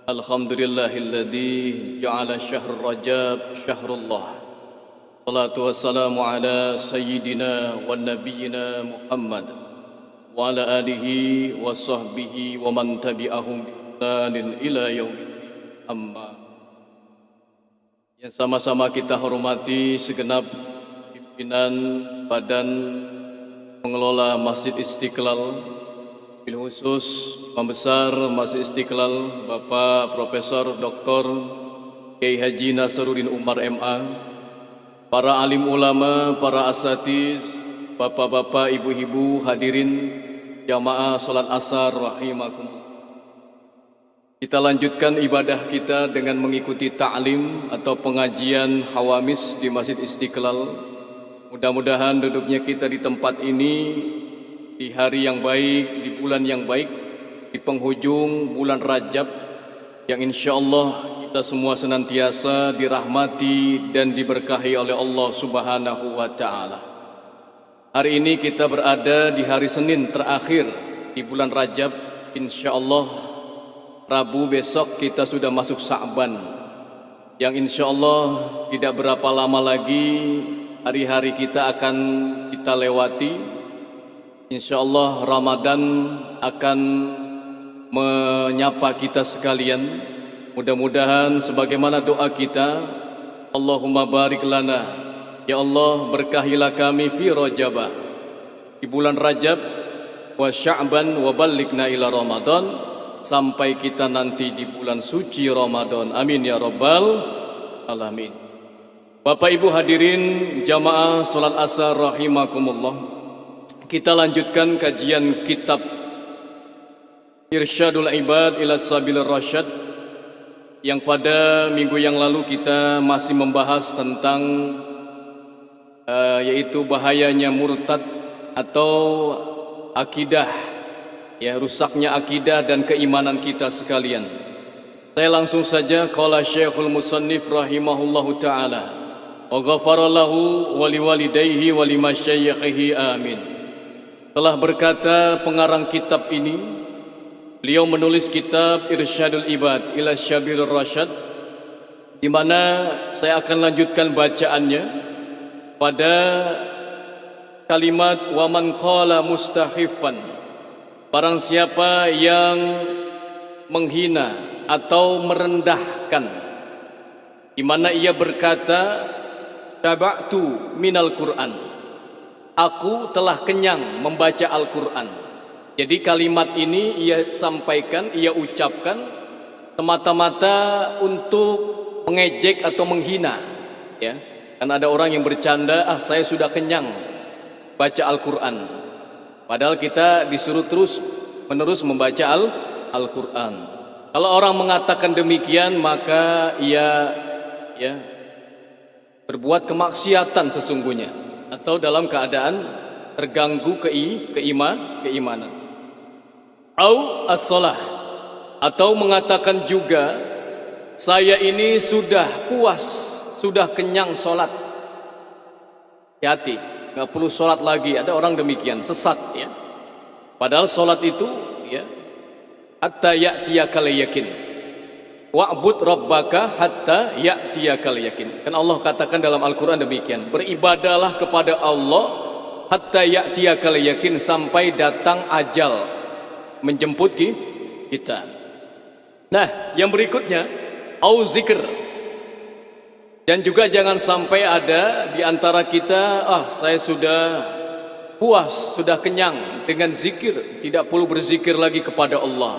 Alhamdulillahilladzi ja'ala syahr Rajab syahrullah. Salatu wassalamu ala sayyidina wa nabiyyina Muhammad wa ala alihi wa sahbihi wa man tabi'ahum bi ihsanin ila yaumiddin. Amma. Yang sama-sama kita hormati segenap pimpinan Badan Pengelola Masjid Istiqlal, bil khusus Imam Besar Masjid Istiqlal Bapak Profesor Dr. Kiai Haji Nasaruddin Umar MA, para alim ulama, para asatiz, bapak-bapak, ibu-ibu, hadirin jamaah salat asar rahimakumullah. Kita lanjutkan ibadah kita dengan mengikuti ta'lim atau pengajian hawamis di Masjid Istiqlal. Mudah-mudahan duduknya kita di tempat ini di hari yang baik, di bulan yang baik, di penghujung bulan Rajab yang insyaallah kita semua senantiasa dirahmati dan diberkahi oleh Allah Subhanahu wa taala. Hari ini kita berada di hari Senin terakhir di bulan Rajab. Insyaallah Rabu besok kita sudah masuk Sa'ban, yang insyaallah tidak berapa lama lagi hari-hari kita akan kita lewati. InsyaAllah Ramadan akan menyapa kita sekalian. Mudah-mudahan sebagaimana doa kita, Allahumma barik lana, ya Allah berkahilah kami fi Rajabah, di bulan Rajab, wa Sya'ban wa ballighna ila Ramadan, sampai kita nanti di bulan suci Ramadan. Amin ya rabbal alamin. Bapak Ibu hadirin jamaah salat asar rahimakumullah. Kita lanjutkan kajian kitab Irsyadul Ibad ila Sabilir Rasyad, yang pada minggu yang lalu kita masih membahas tentang yaitu bahayanya murtad atau akidah, ya, rusaknya akidah dan keimanan kita sekalian. Saya langsung saja, qala Syekhul Musannif rahimahullahu taala wa ghafara lahu wa liwalidayhi wa limasyayikhihi amin. Telah berkata pengarang kitab ini, beliau menulis kitab Irsyadul Ibad ila Sabilir Rasyad, di mana saya akan lanjutkan bacaannya pada kalimat wa man qala mustahifan, barang siapa yang menghina atau merendahkan, di mana ia berkata taba'tu minal Qur'an, aku telah kenyang membaca Al-Quran. Jadi kalimat ini ia sampaikan, ia ucapkan semata-mata untuk mengejek atau menghina, ya. Kan ada orang yang bercanda, saya sudah kenyang baca Al-Quran, padahal kita disuruh terus menerus membaca Al-Quran. Kalau orang mengatakan demikian, maka ia berbuat kemaksiatan sesungguhnya, atau dalam keadaan terganggu keimanan. Au as-shalah, atau mengatakan juga saya ini sudah puas, sudah kenyang sholat. Hati-hati, nggak perlu sholat lagi. Ada orang demikian, sesat, ya. Padahal sholat itu, ya, hatta ya'tiyakal yakin, wa'bud rabbaka hatta ya'tiyakal yakin. Kan Allah katakan dalam Al-Quran demikian, beribadahlah kepada Allah hatta ya'tiyakal yakin, sampai datang ajal menjemput kita. Nah, yang berikutnya au zikr. Dan juga jangan sampai ada di antara kita, saya sudah puas, sudah kenyang dengan zikir, tidak perlu berzikir lagi kepada Allah.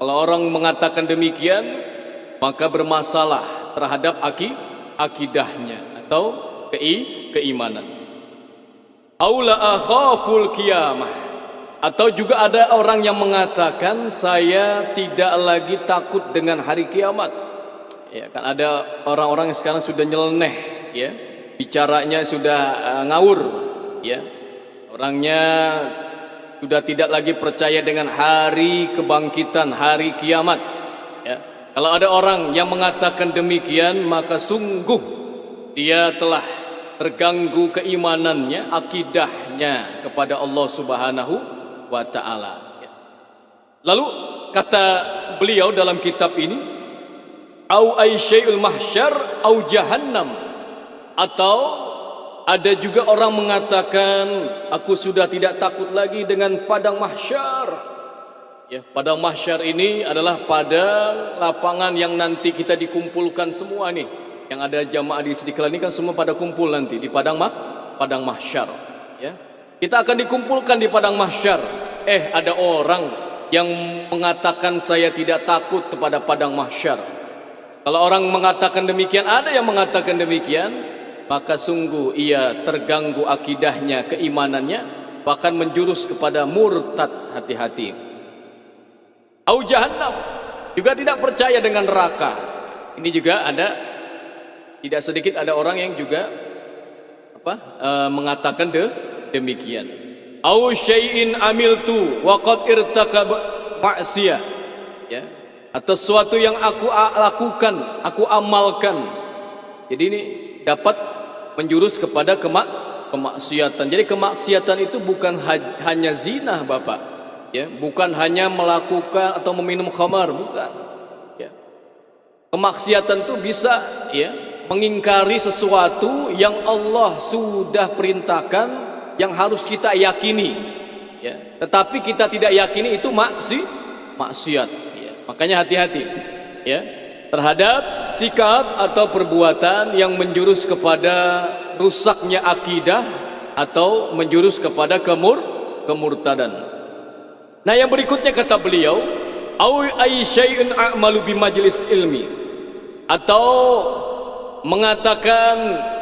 Kalau orang mengatakan demikian, maka bermasalah terhadap akidahnya atau keimanan. Aula akhaful qiyamah, atau juga ada orang yang mengatakan saya tidak lagi takut dengan hari kiamat. Ya, kan ada orang-orang yang sekarang sudah nyeleneh, ya, bicaranya sudah ngawur, ya. Orangnya sudah tidak lagi percaya dengan hari kebangkitan, hari kiamat, ya. Kalau ada orang yang mengatakan demikian, maka sungguh dia telah terganggu keimanannya, akidahnya kepada Allah Subhanahu wa ta'ala. Lalu kata beliau dalam kitab ini, au ay syai'ul mahsyar au jahannam, atau ada juga orang mengatakan aku sudah tidak takut lagi dengan padang mahsyar. Ya, padang mahsyar ini adalah padang lapangan yang nanti kita dikumpulkan semua nih. Yang ada jamaah di Istiqlal ini kan semua pada kumpul nanti di padang mahsyar. Ya, kita akan dikumpulkan di padang mahsyar. Ada orang yang mengatakan saya tidak takut kepada padang mahsyar. Kalau orang mengatakan demikian, ada yang mengatakan demikian, maka sungguh ia terganggu akidahnya, keimanannya, bahkan menjurus kepada murtad. Hati-hati. Au jahannam, juga tidak percaya dengan neraka. Ini juga ada, tidak sedikit ada orang yang juga mengatakan demikian. Au syai'in amiltu wa qad irtakab ma'siyah, ya, atau sesuatu yang aku lakukan, aku amalkan. Jadi ini dapat menjurus kepada kemaksiatan. Jadi kemaksiatan itu bukan hanya zina, Bapak. Ya, bukan hanya melakukan atau meminum khamar, bukan. Ya. Kemaksiatan itu bisa, ya, mengingkari sesuatu yang Allah sudah perintahkan, yang harus kita yakini. Ya. Tetapi kita tidak yakini itu maksiat. Makanya hati-hati, ya, terhadap sikap atau perbuatan yang menjurus kepada rusaknya akidah atau menjurus kepada kemurtadan. Nah, yang berikutnya kata beliau, au ay syai'un a'malu bi majlis ilmi, atau mengatakan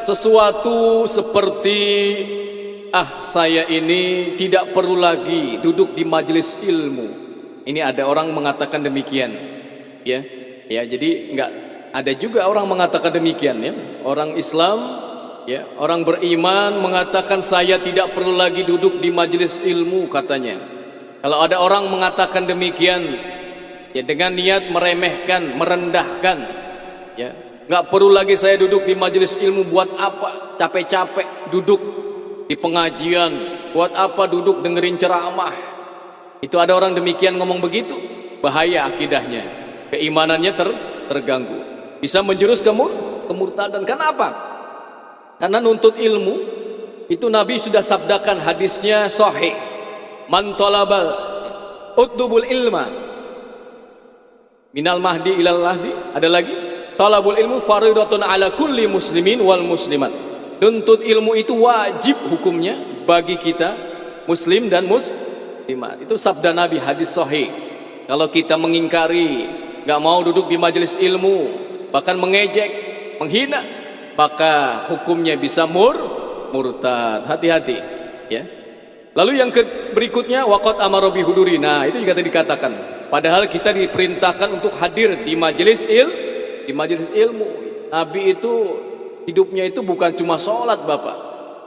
sesuatu seperti saya ini tidak perlu lagi duduk di majelis ilmu. Ini ada orang mengatakan demikian, ya. Jadi enggak ada juga orang mengatakan demikian, ya. Orang Islam, ya, orang beriman mengatakan saya tidak perlu lagi duduk di majelis ilmu, katanya. Kalau ada orang mengatakan demikian, ya, dengan niat meremehkan, merendahkan, ya, enggak perlu lagi saya duduk di majelis ilmu, buat apa capek-capek duduk di pengajian, buat apa duduk dengerin ceramah. Itu ada orang demikian ngomong begitu, bahaya akidahnya, keimanannya terganggu, bisa menjurus kemurtadan. Kenapa? Karena nuntut ilmu itu Nabi sudah sabdakan, hadisnya sahih, man talabal utdubul ilma minal mahdi ilal lahdi. Ada lagi, talabul ilmu faridatun ala kulli muslimin wal muslimat. Nuntut ilmu itu wajib hukumnya bagi kita muslim dan muslimat. Itu sabda Nabi, hadis sahih. Kalau kita mengingkari, gak mau duduk di majelis ilmu, bahkan mengejek, menghina, maka hukumnya bisa murtad. Hati-hati, ya. Lalu yang berikutnya, waqad amara bi huduri. Nah, itu juga tadi dikatakan, padahal kita diperintahkan untuk hadir di majelis ilmu. Nabi itu hidupnya itu bukan cuma sholat, Bapak.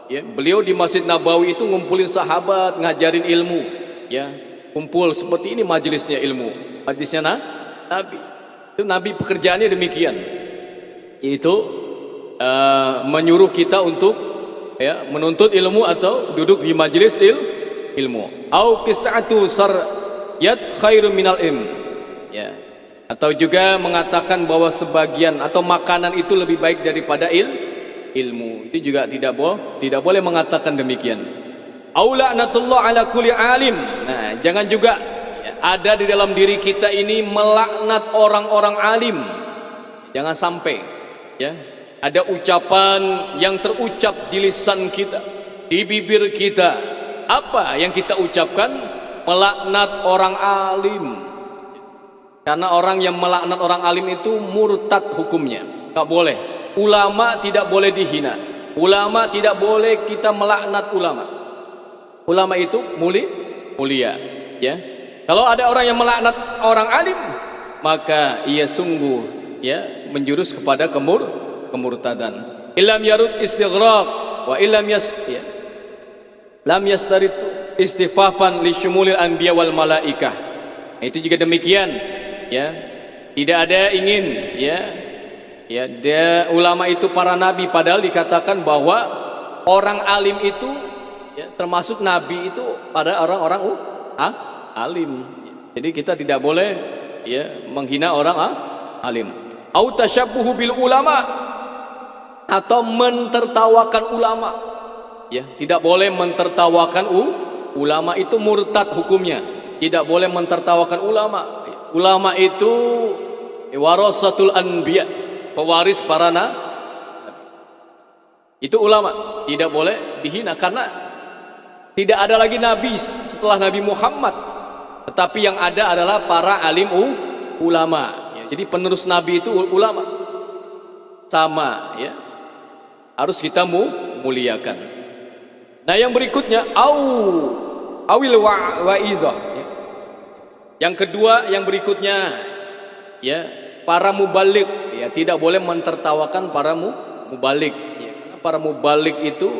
Ya, beliau di Masjid Nabawi itu ngumpulin sahabat, ngajarin ilmu. Ya, kumpul seperti ini majelisnya ilmu. Hadisnya Nabi. Itu Nabi pekerjaannya demikian. Itu menyuruh kita untuk, ya, menuntut ilmu atau duduk di majelis ilmu. Au qis'atu saryat khairu minal ilm. Ya. Atau juga mengatakan bahwa sebagian atau makanan itu lebih baik daripada ilmu. Itu juga tidak boleh mengatakan demikian. Au la'natullah ala kulli alim. Nah, jangan juga, ya, ada di dalam diri kita ini melaknat orang-orang alim. Jangan sampai, ya, ada ucapan yang terucap di lisan kita, di bibir kita. Apa yang kita ucapkan? Melaknat orang alim. Karena orang yang melaknat orang alim itu murtad hukumnya. Enggak boleh. Ulama tidak boleh dihina. Ulama tidak boleh kita melaknat ulama. Ulama itu mulia, ya. Kalau ada orang yang melaknat orang alim, maka ia sungguh, ya, menjurus kepada kemurtadan. Illam yarud istighraq wa illam lam yastarid istifafan li syumulil anbiya wal malaikah. Itu juga demikian, ya. Tidak ada ingin, ya, ulama itu para nabi, padahal dikatakan bahwa orang alim itu, ya, termasuk nabi itu pada orang-orang alim. Jadi kita tidak boleh, ya, menghina orang alim. au tasyabbuhu bil ulama, atau mentertawakan ulama. Ya, tidak boleh mentertawakan ulama, itu murtad hukumnya. Tidak boleh mentertawakan ulama. Ulama itu warasatul anbiya, pewaris para nabi. Itu ulama, tidak boleh dihina karena tidak ada lagi nabi setelah Nabi Muhammad. Tetapi yang ada adalah para alim ulama. Ya, jadi penerus nabi itu ulama. Sama, ya. Harus kita muliakan. Nah, yang berikutnya awil wa'izah. Ya. Yang kedua, yang berikutnya, ya, para mubalik, ya, tidak boleh mentertawakan para mubalik. Ya, karena para mubalik itu,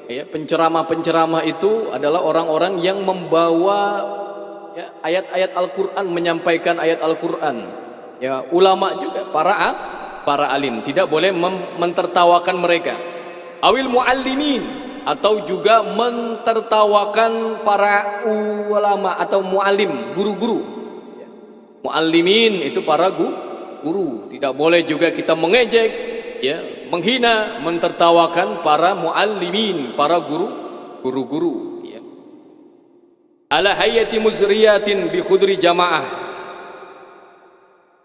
ya, penceramah-penceramah itu adalah orang-orang yang membawa, ya, ayat-ayat Al-Quran, menyampaikan ayat Al-Quran. Ya, ulama juga, para alim, tidak boleh mentertawakan mereka. Awil muallimin, atau juga mentertawakan para ulama atau muallim, guru-guru. Muallimin itu para guru. Tidak boleh juga kita mengejek, ya, menghina, mentertawakan para muallimin, para guru-guru. Ya. Ala hayati muzriyatin bi khudri jamaah.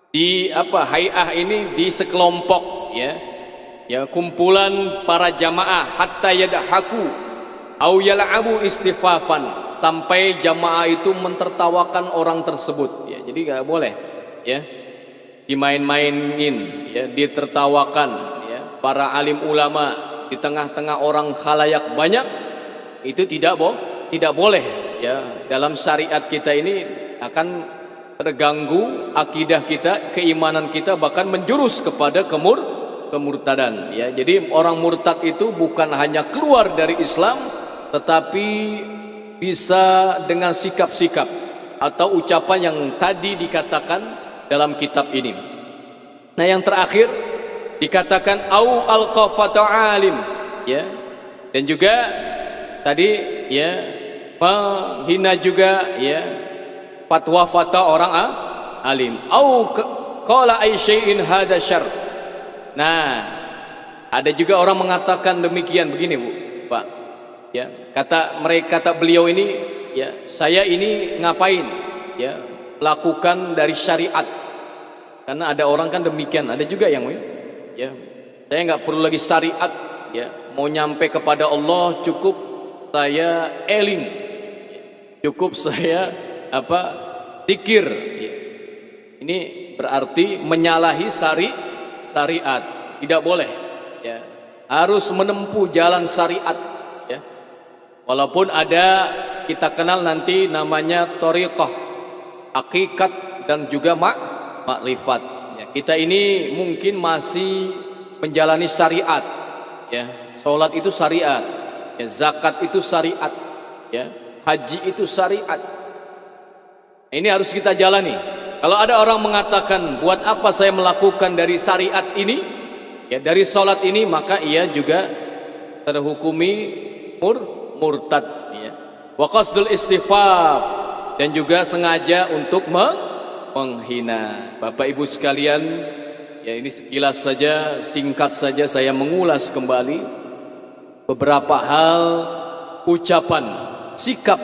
Di hay'ah ini di sekelompok, ya, kumpulan para jamaah, hatta yadhaku au yal'abu istifafan, sampai jamaah itu mentertawakan orang tersebut. Ya, jadi nggak boleh, ya, dimain-mainin, ya, ditertawakan, ya, para alim ulama di tengah-tengah orang khalayak banyak, itu tidak boleh, ya. Dalam syariat kita ini akan terganggu akidah kita, keimanan kita, bahkan menjurus kepada kemurtadan, ya. Jadi orang murtad itu bukan hanya keluar dari Islam, tetapi bisa dengan sikap-sikap atau ucapan yang tadi dikatakan dalam kitab ini. Nah, yang terakhir dikatakan au alqafatu alim, ya, dan juga tadi, ya, menghina juga, ya, fatwa orang alim. Au qala ay syai'in hada syarr. Nah, ada juga orang mengatakan demikian, begini, Bu, Pak. Ya, kata beliau ini, ya, saya ini ngapain, ya, lakukan dari syariat. Karena ada orang kan demikian, ada juga yang, ya, saya nggak perlu lagi syariat, ya, mau nyampe kepada Allah cukup saya eling, ya, cukup saya zikir. Ini berarti menyalahi syariat. Tidak boleh, ya, harus menempuh jalan syariat, ya. Walaupun ada, kita kenal nanti namanya thariqah, hakikat, dan juga makrifat, ya. Kita ini mungkin masih menjalani syariat, ya. Salat itu syariat, ya. Zakat itu syariat, ya. Haji itu syariat. Ini harus kita jalani. Kalau ada orang mengatakan, buat apa saya melakukan dari syariat ini, ya, dari sholat ini, maka ia juga terhukumi murtad, ya. Wa qasdul istifaf, dan juga sengaja untuk menghina. Bapak Ibu sekalian, ya, ini sekilas saja, singkat saja saya mengulas kembali beberapa hal, ucapan, sikap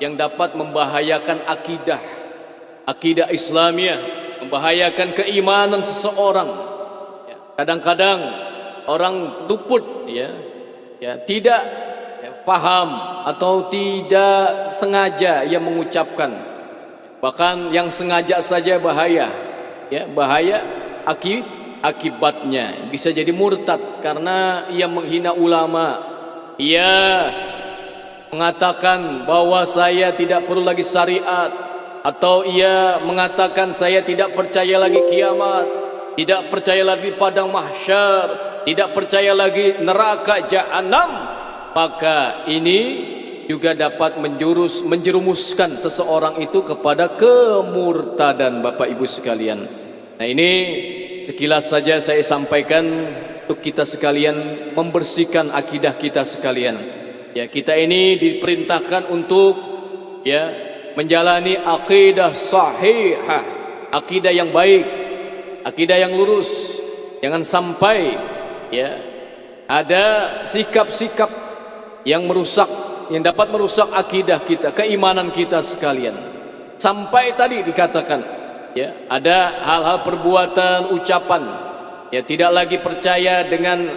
yang dapat membahayakan akidah Islamiyah, membahayakan keimanan seseorang. Ya, kadang-kadang orang luput, ya, tidak, ya, paham atau tidak sengaja ia mengucapkan. Bahkan yang sengaja saja bahaya, ya, bahaya akibatnya bisa jadi murtad karena ia menghina ulama. Ia mengatakan bahwa saya tidak perlu lagi syariat, atau ia mengatakan saya tidak percaya lagi kiamat, tidak percaya lagi padang mahsyar, tidak percaya lagi neraka jahanam, maka ini juga dapat menjerumuskan seseorang itu kepada kemurtadan, Bapak Ibu sekalian. Nah, ini sekilas saja saya sampaikan untuk kita sekalian membersihkan akidah kita sekalian. Ya, kita ini diperintahkan untuk, ya, menjalani akidah sahihah, akidah yang baik, akidah yang lurus. Jangan sampai ya ada sikap-sikap yang merusak, yang dapat merusak akidah kita, keimanan kita sekalian. Sampai tadi dikatakan ya ada hal-hal perbuatan, ucapan ya tidak lagi percaya dengan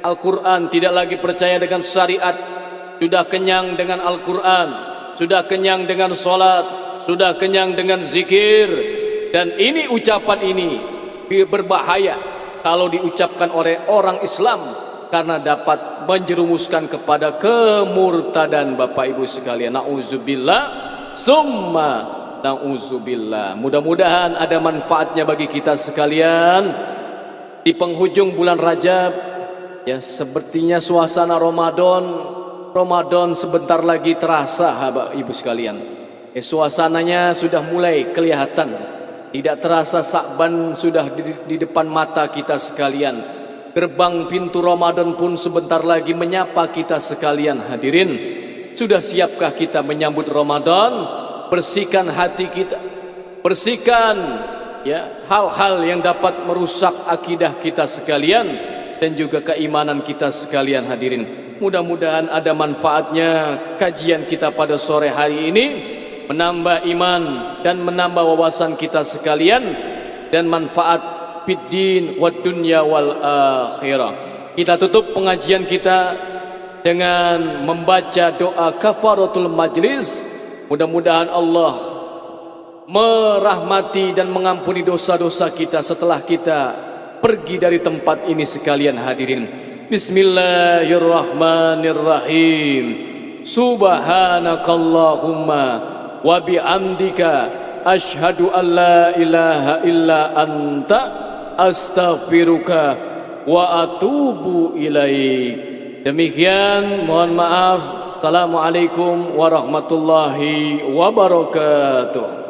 Al-Quran, tidak lagi percaya dengan syariat, sudah kenyang dengan Al-Quran, sudah kenyang dengan solat, sudah kenyang dengan zikir. Dan ini ucapan ini berbahaya kalau diucapkan oleh orang Islam, karena dapat menjerumuskan kepada kemurtadan. Bapak Ibu sekalian, na'udzubillah summa na'udzubillah. Mudah-mudahan ada manfaatnya bagi kita sekalian. Di penghujung bulan Rajab ya, sepertinya suasana Ramadan sebentar lagi terasa, Bapak Ibu sekalian. Suasananya sudah mulai kelihatan. Tidak terasa Sa'ban sudah di depan mata kita sekalian. Gerbang pintu Ramadan pun sebentar lagi menyapa kita sekalian. Hadirin, sudah siapkah kita menyambut Ramadan? Bersihkan hati kita, bersihkan ya hal-hal yang dapat merusak akidah kita sekalian dan juga keimanan kita sekalian. Hadirin, mudah-mudahan ada manfaatnya kajian kita pada sore hari ini, menambah iman dan menambah wawasan kita sekalian, dan manfaat fiddin wad dunya wal akhirah. Kita tutup pengajian kita dengan membaca doa kafaratul majlis. Mudah-mudahan Allah merahmati dan mengampuni dosa-dosa kita setelah kita pergi dari tempat ini sekalian. Hadirin, bismillahirrahmanirrahim. Subhanakallahumma wa bihamdika asyhadu an la ilaha illa anta astaghfiruka wa atubu ilaik. Demikian, mohon maaf. Assalamualaikum warahmatullahi wabarakatuh.